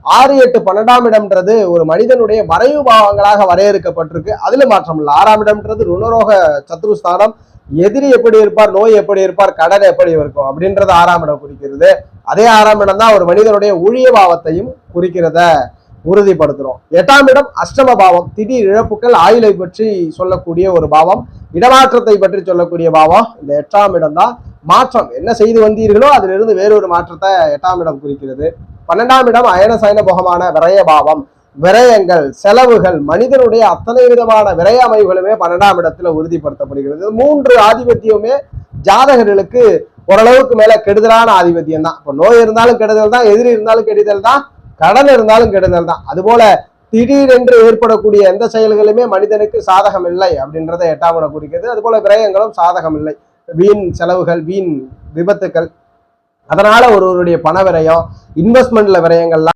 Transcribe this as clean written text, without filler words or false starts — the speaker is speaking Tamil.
6, 8, 12ஆம் இடம்ன்றது ஒரு மனிதனுடைய மறைவு பாவங்களாக வரையறுக்கப்பட்டிருக்கு. அதுல மாற்றம் இல்லை. 6ஆம் இடம்ன்றது ருணரோக சத்ருஸ்தானம். எதிரி எப்படி இருப்பார், நோய் எப்படி இருப்பார், கடன் எப்படி இருக்கும் அப்படின்றது 6ஆம் இடம் குறிக்கிறது. அதே 6ஆம் இடம் தான் ஒரு மனிதனுடைய ஊழிய பாவத்தையும் குறிக்கிறத உறுதிப்படுத்துறோம். 8ஆம் இடம் அஷ்டம பாவம். திடீர் இழப்புகள், ஆயுளை பற்றி சொல்லக்கூடிய ஒரு பாவம், இடமாற்றத்தை பற்றி சொல்லக்கூடிய பாவம். இந்த 8ஆம் இடம் தான் மாற்றம். என்ன செய்து வந்தீர்களோ அதிலிருந்து வேறொரு மாற்றத்தை 8ஆம் இடம் குறிக்கிறது. 12ஆம் இடம் அயன சயன போகமான விரய பாவம். விரயங்கள், செலவுகள், மனிதனுடைய அத்தனை விதமான விரய அமைவுகளுமே 12ஆம் இடத்துல உறுதிப்படுத்தப்படுகிறது. 3 ஆதிபத்தியமே ஜாதகர்களுக்கு ஓரளவுக்கு மேல கெடுதலான ஆதிபத்தியம் தான். இப்போ நோய் இருந்தாலும் கெடுதல் தான், எதிரி இருந்தாலும் கெடுதல் தான், கடன் இருந்தாலும் கெடுதல் தான். அதுபோல திடீரென்று ஏற்படக்கூடிய எந்த செயல்களுமே மனிதனுக்கு சாதகம் இல்லை அப்படின்றத 8ஆம் இடம் குறிக்கிறது. அதுபோல விரயங்களும் சாதகம் இல்லை. வீண் செலவுகள், வீண் விபத்துக்கள், அதனால ஒருவருடைய பண விரயம், இன்வெஸ்ட்மெண்ட்ல விரயங்கள்லாம்